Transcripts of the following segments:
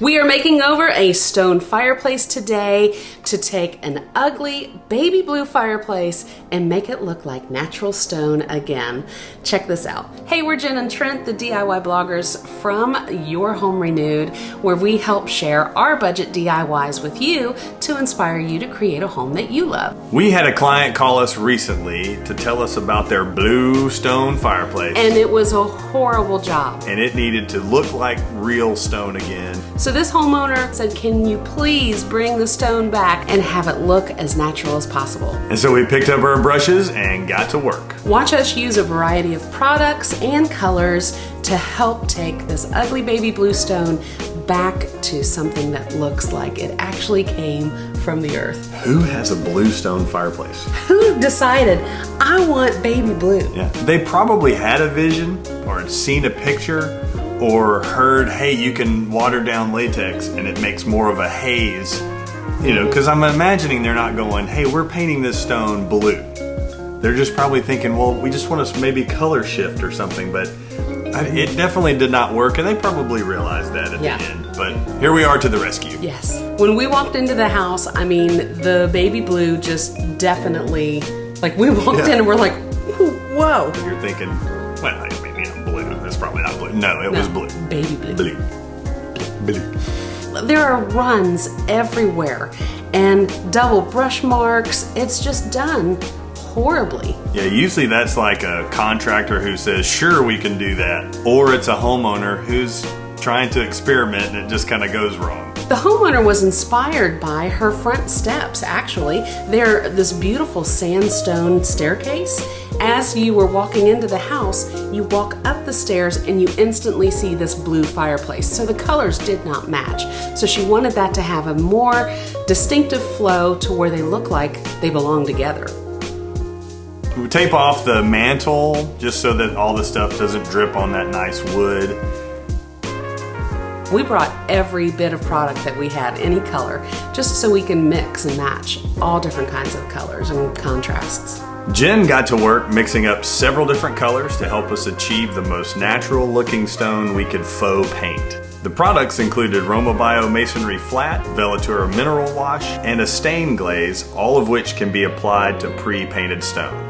We are making over a stone fireplace today to take an ugly baby blue fireplace and make it look like natural stone again. Check this out. Hey, we're Jen and Trent, the DIY bloggers from Your Home Renewed, where we help share our budget DIYs with you to inspire you to create a home that you love. We had a client call us recently to tell us about their blue stone fireplace. And it was a horrible job. And it needed to look like real stone again. So this homeowner said, can you please bring the stone back and have it look as natural as possible? And so we picked up our brushes and got to work. Watch us use a variety of products and colors to help take this ugly baby blue stone back to something that looks like it actually came from the earth. Who has a blue stone fireplace? Who decided, I want baby blue? Yeah, they probably had a vision or had seen a picture or heard, hey, you can water down latex and it makes more of a haze. You know, because I'm imagining they're not going, hey, we're painting this stone blue. They're just probably thinking, well, we just want to maybe color shift or something, but it definitely did not work, and they probably realized that at the end. But here we are to the rescue. Yes. When we walked into the house, I mean, the baby blue just definitely, like, we walked in and we're like, whoa. You're thinking, well, I mean, you know, blue. That's probably not blue. No, it was blue. Baby blue. Blue. There are runs everywhere and double brush marks. It's just done horribly. Yeah, usually that's like a contractor who says, sure, we can do that. Or it's a homeowner who's trying to experiment and it just kind of goes wrong. The homeowner was inspired by her front steps, actually. They're this beautiful sandstone staircase. As you were walking into the house, you walk up the stairs and you instantly see this blue fireplace. So the colors did not match. So she wanted that to have a more distinctive flow to where they look like they belong together. We tape off the mantle just so that all the stuff doesn't drip on that nice wood. We brought every bit of product that we had, any color, just so we can mix and match all different kinds of colors and contrasts. Jen got to work mixing up several different colors to help us achieve the most natural looking stone we could faux paint. The products included Roma Bio Masonry Flat, Velatura Mineral Wash, and a stain glaze, all of which can be applied to pre-painted stone.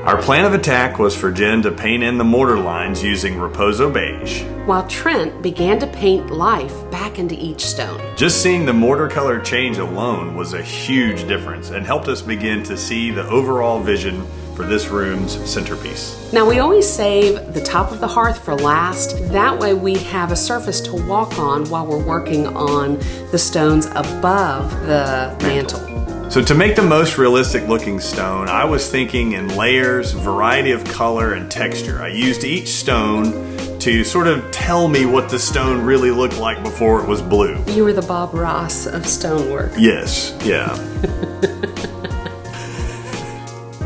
Our plan of attack was for Jen to paint in the mortar lines using Reposo Beige, while Trent began to paint life back into each stone. Just seeing the mortar color change alone was a huge difference and helped us begin to see the overall vision for this room's centerpiece. Now, we always save the top of the hearth for last. That way we have a surface to walk on while we're working on the stones above the mantle. So to make the most realistic looking stone, I was thinking in layers, variety of color, and texture. I used each stone to sort of tell me what the stone really looked like before it was blue. You were the Bob Ross of stonework. Yes, yeah.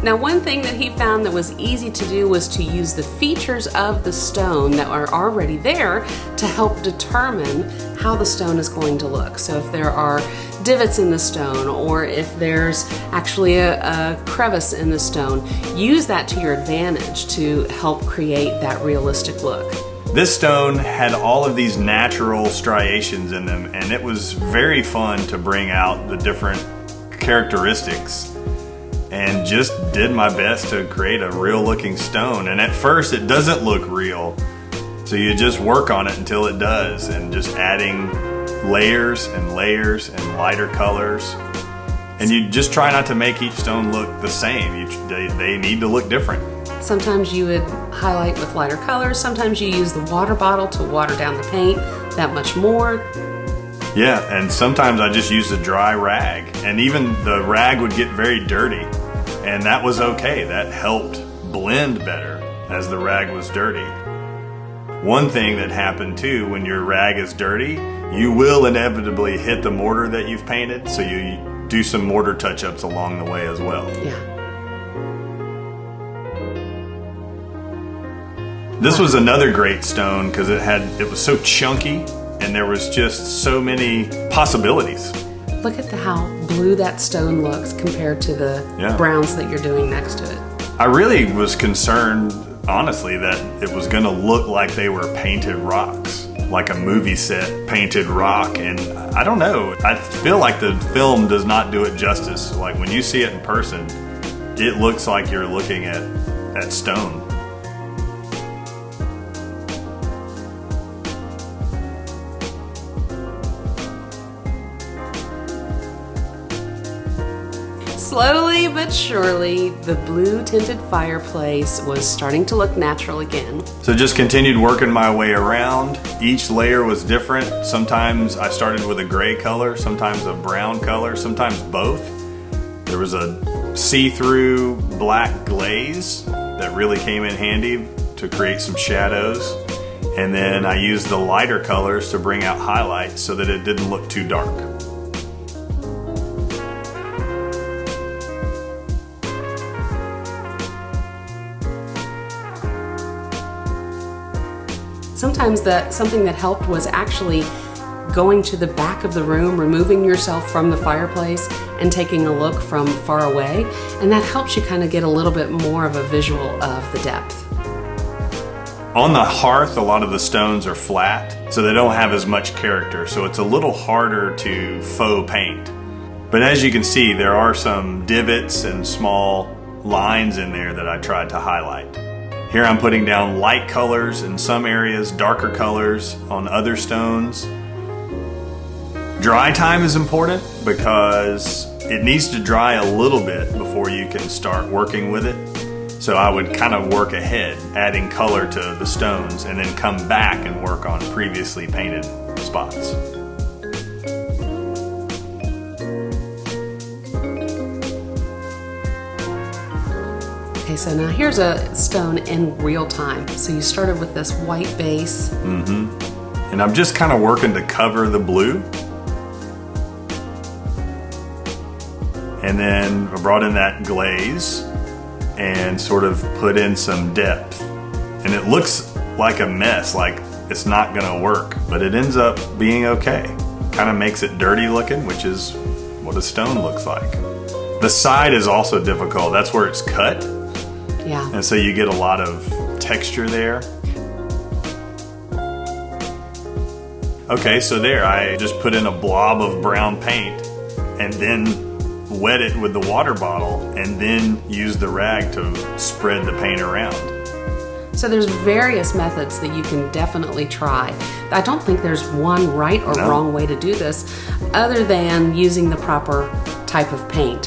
Now, one thing that he found that was easy to do was to use the features of the stone that are already there to help determine how the stone is going to look. So if there are divots in the stone, or if there's actually a crevice in the stone, use that to your advantage to help create that realistic look. This stone had all of these natural striations in them, and it was very fun to bring out the different characteristics and just did my best to create a real looking stone. And at first it doesn't look real, so you just work on it until it does, and just adding layers and layers and lighter colors. And you just try not to make each stone look the same. They need to look different. Sometimes you would highlight with lighter colors. Sometimes you use the water bottle to water down the paint that much more. Yeah, and sometimes I just used a dry rag, and even the rag would get very dirty, and that was okay. That helped blend better as the rag was dirty. One thing that happened too, when your rag is dirty, you will inevitably hit the mortar that you've painted, so you do some mortar touch-ups along the way as well. Yeah. This was another great stone because it was so chunky, and there was just so many possibilities. Look at how blue that stone looks compared to the browns that you're doing next to it. I really was concerned, honestly, that it was going to look like they were painted rocks. like a movie set painted rock, and I don't know, I feel like the film does not do it justice. Like when you see it in person, it looks like you're looking at stone. Slowly but surely, the blue tinted fireplace was starting to look natural again. So just continued working my way around. Each layer was different. Sometimes I started with a gray color, sometimes a brown color, sometimes both. There was a see-through black glaze that really came in handy to create some shadows. And then I used the lighter colors to bring out highlights so that it didn't look too dark. Sometimes something that helped was actually going to the back of the room, removing yourself from the fireplace and taking a look from far away, and that helps you kind of get a little bit more of a visual of the depth. On the hearth, a lot of the stones are flat, so they don't have as much character, so it's a little harder to faux paint. But as you can see, there are some divots and small lines in there that I tried to highlight. Here I'm putting down light colors in some areas, darker colors on other stones. Dry time is important because it needs to dry a little bit before you can start working with it. So I would kind of work ahead, adding color to the stones, and then come back and work on previously painted spots. Okay, so now here's a stone in real time. So you started with this white base. And I'm just kind of working to cover the blue. And then I brought in that glaze and sort of put in some depth. And it looks like a mess, like it's not gonna work, but it ends up being okay. Kind of makes it dirty looking, which is what a stone looks like. The side is also difficult. That's where it's cut. Yeah. And so you get a lot of texture there. Okay, so there, I just put in a blob of brown paint and then wet it with the water bottle and then use the rag to spread the paint around. So there's various methods that you can definitely try. I don't think there's one right or wrong way to do this other than using the proper type of paint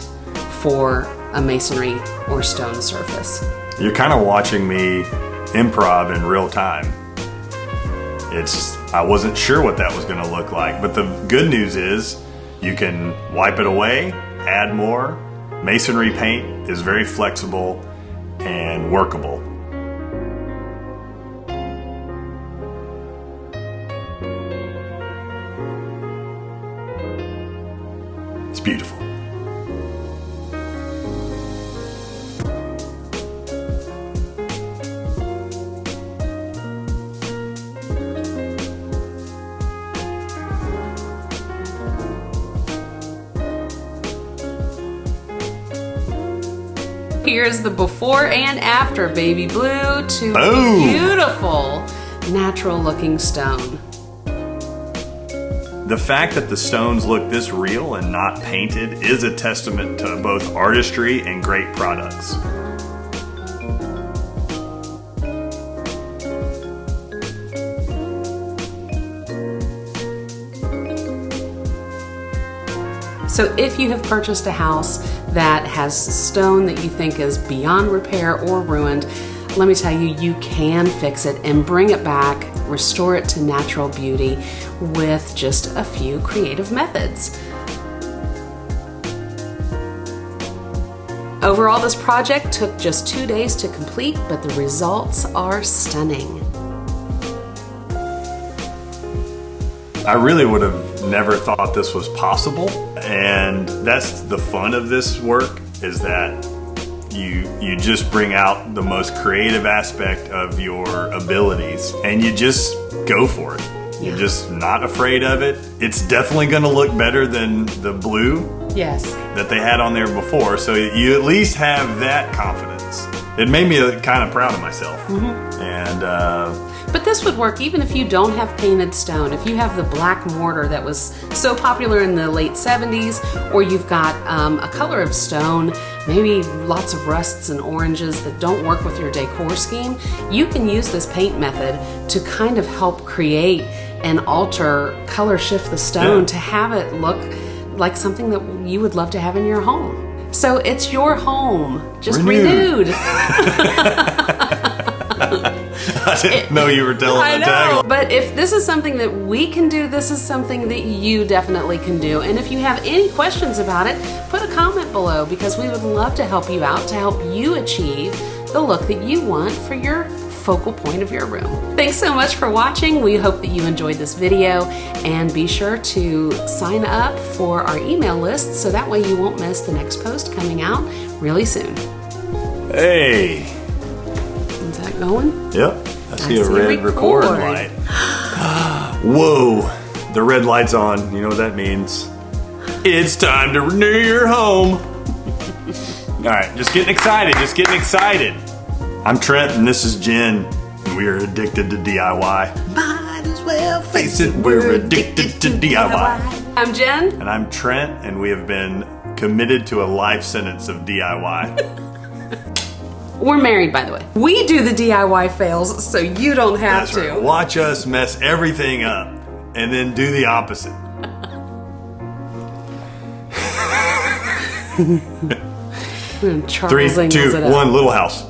for a masonry or stone surface. You're kind of watching me improv in real time. I wasn't sure what that was going to look like, but the good news is you can wipe it away, add more. Masonry paint is very flexible and workable. It's beautiful. Here's the before and after baby blue to Boom. Beautiful natural looking stone. The fact that the stones look this real and not painted is a testament to both artistry and great products. So if you have purchased a house that has stone that you think is beyond repair or ruined, let me tell you, you can fix it and bring it back, restore it to natural beauty with just a few creative methods. Overall, this project took just 2 days to complete, but the results are stunning. I really would have never thought this was possible, and that's the fun of this work, is that you just bring out the most creative aspect of your abilities and you just go for it. Yeah. You're just not afraid of it. It's definitely going to look better than the blue that they had on there before, so you at least have that confidence. It made me kind of proud of myself. Mm-hmm. And But this would work even if you don't have painted stone. If you have the black mortar that was so popular in the late 70s, or you've got a color of stone, maybe lots of rusts and oranges that don't work with your decor scheme, you can use this paint method to kind of help create and alter, color shift the stone to have it look like something that you would love to have in your home. So it's your home, just renewed. I didn't know you were telling the tagline. But if this is something that we can do, this is something that you definitely can do. And if you have any questions about it, put a comment below, because we would love to help you out, to help you achieve the look that you want for your focal point of your room. Thanks so much for watching. We hope that you enjoyed this video, and be sure to sign up for our email list so that way you won't miss the next post coming out really soon. Hey. Is that going? Yep. I see a red record light. Whoa. The red light's on. You know what that means. It's time to renew your home. All right. Just getting excited. Just getting excited. I'm Trent, and this is Jen, and we are addicted to DIY. Might as well Face it, we're addicted to DIY. I'm Jen. And I'm Trent, and we have been committed to a life sentence of DIY. We're married, by the way. We do the DIY fails, so you don't have to. Right. Watch us mess everything up, and then do the opposite. 3, 2, 1, Little House.